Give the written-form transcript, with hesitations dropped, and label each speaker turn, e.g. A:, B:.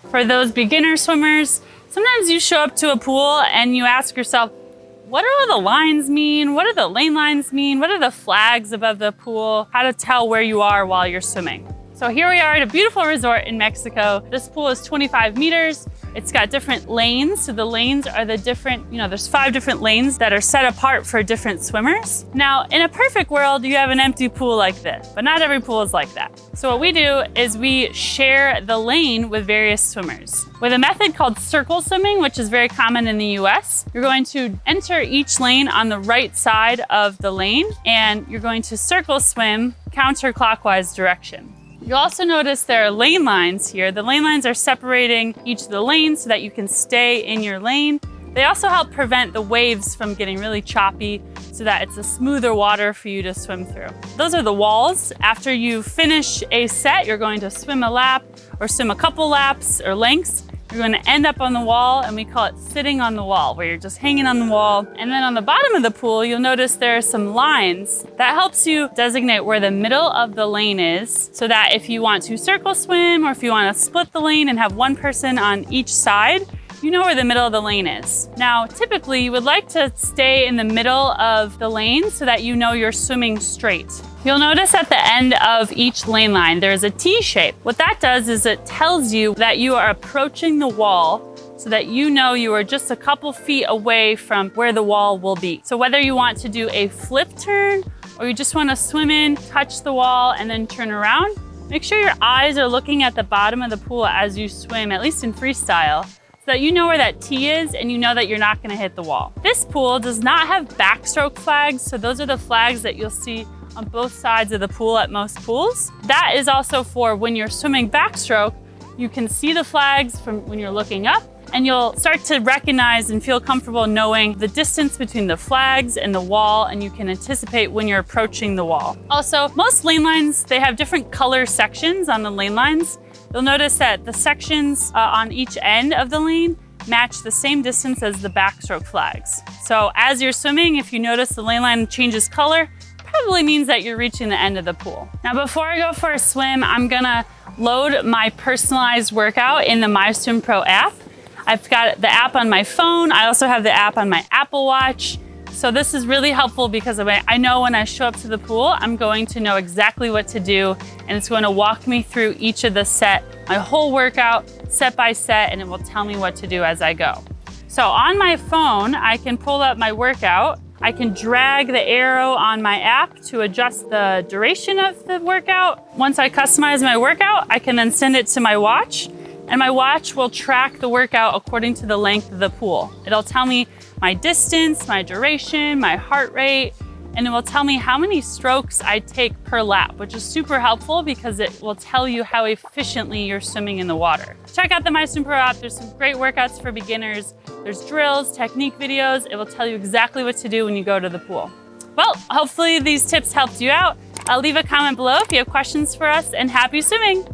A: For those beginner swimmers, sometimes you show up to a pool and you ask yourself, what do all the lines mean? What do the lane lines mean? What are the flags above the pool? How to tell where you are while you're swimming. So here we are at a beautiful resort in Mexico. This pool is 25 meters. It's got different lanes. So the lanes are the different, there's 5 different lanes that are set apart for different swimmers. Now, in a perfect world, you have an empty pool like this, but not every pool is like that. So what we do is we share the lane with various swimmers. With a method called circle swimming, which is very common in the US, you're going to enter each lane on the right side of the lane, and you're going to circle swim counterclockwise direction. You'll also notice there are lane lines here. The lane lines are separating each of the lanes so that you can stay in your lane. They also help prevent the waves from getting really choppy so that it's a smoother water for you to swim through. Those are the walls. After you finish a set, you're going to swim a lap or swim a couple laps or lengths. You're going to end up on the wall, and we call it sitting on the wall, where you're just hanging on the wall. And then on the bottom of the pool, you'll notice there are some lines. That helps you designate where the middle of the lane is, so that if you want to circle swim or if you want to split the lane and have one person on each side, you know where the middle of the lane is. Now, typically you would like to stay in the middle of the lane so that you know you're swimming straight. You'll notice at the end of each lane line, there's a T shape. What that does is it tells you that you are approaching the wall so that you know you are just a couple feet away from where the wall will be. So whether you want to do a flip turn or you just want to swim in, touch the wall, and then turn around, make sure your eyes are looking at the bottom of the pool as you swim, at least in freestyle, so that you know where that T is and you know that you're not going to hit the wall. This pool does not have backstroke flags, so those are the flags that you'll see on both sides of the pool at most pools. That is also for when you're swimming backstroke, you can see the flags from when you're looking up, and you'll start to recognize and feel comfortable knowing the distance between the flags and the wall, and you can anticipate when you're approaching the wall. Also, most lane lines, they have different color sections on the lane lines. You'll notice that the sections on each end of the lane match the same distance as the backstroke flags. So as you're swimming, if you notice the lane line changes color, probably means that you're reaching the end of the pool. Now, before I go for a swim, I'm gonna load my personalized workout in the MySwimPro app. I've got the app on my phone. I also have the app on my Apple Watch. So this is really helpful because I know when I show up to the pool, I'm going to know exactly what to do, and it's going to walk me through each of the my whole workout, set by set, and it will tell me what to do as I go. So on my phone, I can pull up my workout. I can drag the arrow on my app to adjust the duration of the workout. Once I customize my workout, I can then send it to my watch, and my watch will track the workout according to the length of the pool. It'll tell me my distance, my duration, my heart rate, and it will tell me how many strokes I take per lap, which is super helpful because it will tell you how efficiently you're swimming in the water. Check out the MySwimPro app. There's some great workouts for beginners. There's drills, technique videos. It will tell you exactly what to do when you go to the pool. Well, hopefully these tips helped you out. Leave a comment below if you have questions for us, and happy swimming.